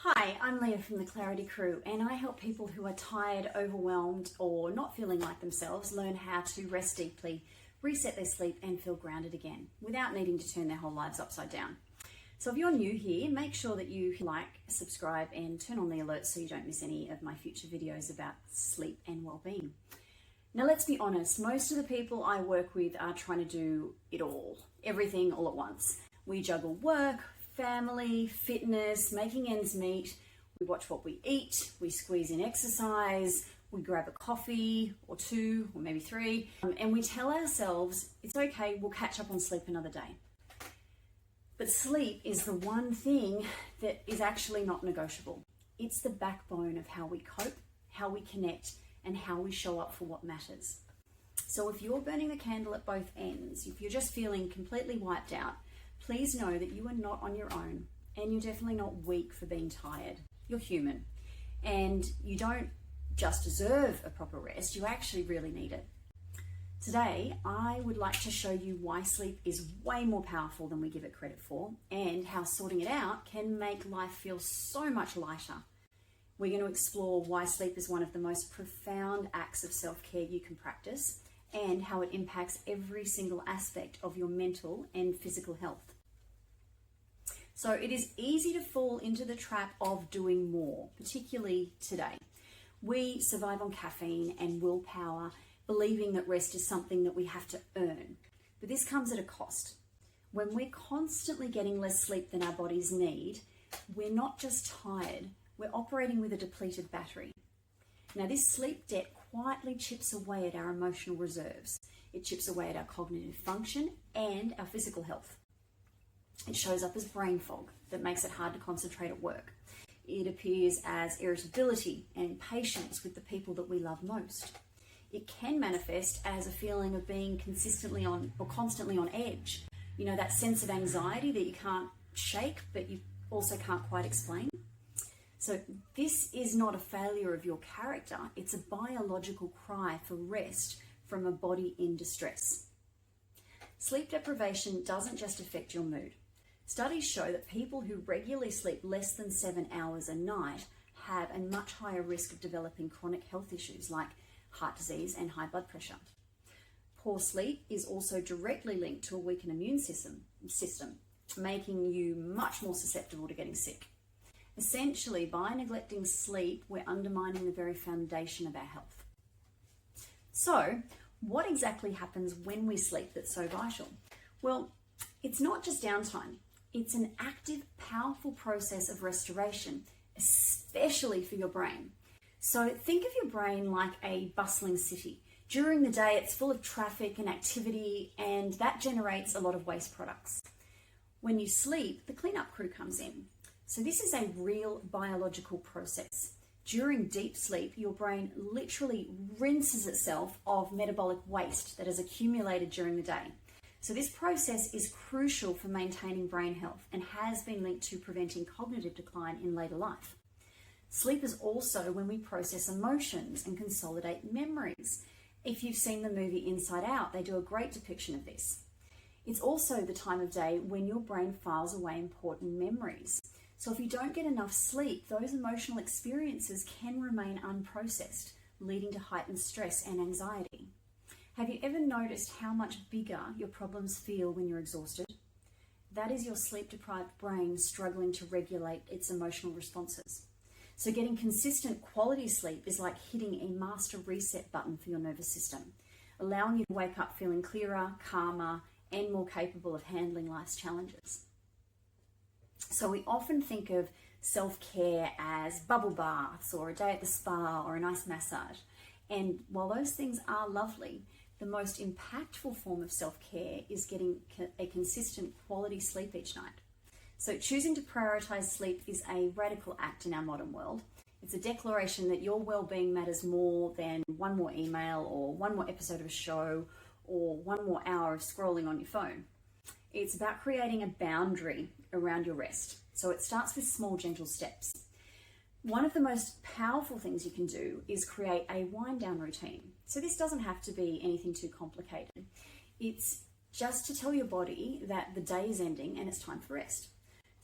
Hi, I'm Leah from the Clarity Crew, and I help people who are tired, overwhelmed, or not feeling like themselves learn how to rest deeply, reset their sleep, and feel grounded again without needing to turn their whole lives upside down. So if you're new here, make sure that you like, subscribe, and turn on the alerts so you don't miss any of my future videos about sleep and well-being. Now, let's be honest, most of the people I work with are trying to do it all, everything all at once. We juggle work, family, fitness, making ends meet. We watch what we eat, we squeeze in exercise, we grab a coffee or two or maybe three, and we tell ourselves it's okay, we'll catch up on sleep another day. But sleep is the one thing that is actually not negotiable. It's the backbone of how we cope, how we connect, and how we show up for what matters. So if you're burning the candle at both ends, if you're just feeling completely wiped out, please know that you are not on your own, and you're definitely not weak for being tired. You're human, and you don't just deserve a proper rest, you actually really need it. Today, I would like to show you why sleep is way more powerful than we give it credit for, and how sorting it out can make life feel so much lighter. We're going to explore why sleep is one of the most profound acts of self-care you can practice, and how it impacts every single aspect of your mental and physical health. So it is easy to fall into the trap of doing more, particularly today. We survive on caffeine and willpower, believing that rest is something that we have to earn. But this comes at a cost. When we're constantly getting less sleep than our bodies need, we're not just tired, we're operating with a depleted battery. Now, this sleep debt quietly chips away at our emotional reserves. It chips away at our cognitive function and our physical health. It shows up as brain fog that makes it hard to concentrate at work. It appears as irritability and impatience with the people that we love most. It can manifest as a feeling of being consistently on or constantly on edge. You know, that sense of anxiety that you can't shake, but you also can't quite explain. So this is not a failure of your character. It's a biological cry for rest from a body in distress. Sleep deprivation doesn't just affect your mood. Studies show that people who regularly sleep less than 7 hours a night have a much higher risk of developing chronic health issues like heart disease and high blood pressure. Poor sleep is also directly linked to a weakened immune system, making you much more susceptible to getting sick. Essentially, by neglecting sleep, we're undermining the very foundation of our health. So, what exactly happens when we sleep that's so vital? Well, it's not just downtime. It's an active, powerful process of restoration, especially for your brain. So think of your brain like a bustling city. During the day, it's full of traffic and activity, and that generates a lot of waste products. When you sleep, the cleanup crew comes in. So this is a real biological process. During deep sleep, your brain literally rinses itself of metabolic waste that has accumulated during the day. So this process is crucial for maintaining brain health and has been linked to preventing cognitive decline in later life. Sleep is also when we process emotions and consolidate memories. If you've seen the movie Inside Out, they do a great depiction of this. It's also the time of day when your brain files away important memories. So if you don't get enough sleep, those emotional experiences can remain unprocessed, leading to heightened stress and anxiety. Have you ever noticed how much bigger your problems feel when you're exhausted? That is your sleep-deprived brain struggling to regulate its emotional responses. So getting consistent quality sleep is like hitting a master reset button for your nervous system, allowing you to wake up feeling clearer, calmer, and more capable of handling life's challenges. So we often think of self-care as bubble baths or a day at the spa or a nice massage. And while those things are lovely, the most impactful form of self-care is getting a consistent quality sleep each night. So choosing to prioritize sleep is a radical act in our modern world. It's a declaration that your well-being matters more than one more email or one more episode of a show or one more hour of scrolling on your phone. It's about creating a boundary around your rest. So it starts with small, gentle steps. One of the most powerful things you can do is create a wind down routine. So this doesn't have to be anything too complicated. It's just to tell your body that the day is ending and it's time for rest.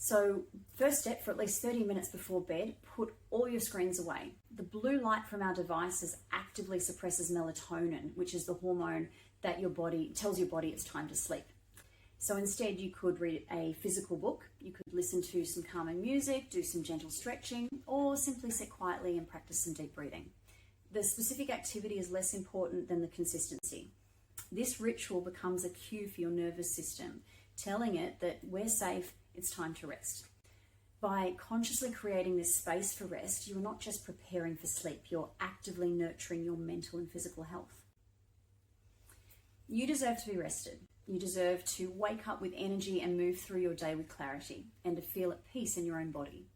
So first step, for at least 30 minutes before bed, put all your screens away. The blue light from our devices actively suppresses melatonin, which is the hormone that your body tells your body it's time to sleep. So instead you could read a physical book, you could listen to some calming music, do some gentle stretching, or simply sit quietly and practice some deep breathing. The specific activity is less important than the consistency. This ritual becomes a cue for your nervous system, telling it that we're safe, it's time to rest. By consciously creating this space for rest, you're not just preparing for sleep, you're actively nurturing your mental and physical health. You deserve to be rested. You deserve to wake up with energy and move through your day with clarity and to feel at peace in your own body.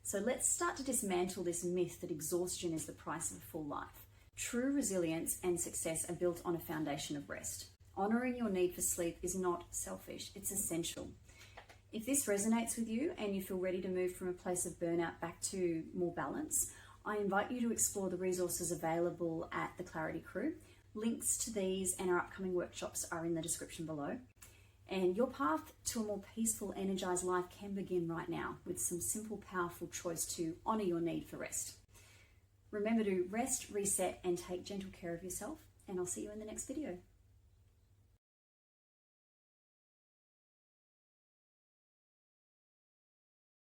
So let's start to dismantle this myth that exhaustion is the price of a full life. True resilience and success are built on a foundation of rest. Honoring your need for sleep is not selfish, it's essential. If this resonates with you and you feel ready to move from a place of burnout back to more balance, I invite you to explore the resources available at the Clarity Crew. Links to these and our upcoming workshops are in the description below. And your path to a more peaceful, energized life can begin right now with some simple, powerful choice to honor your need for rest. Remember to rest, reset, and take gentle care of yourself, and I'll see you in the next video.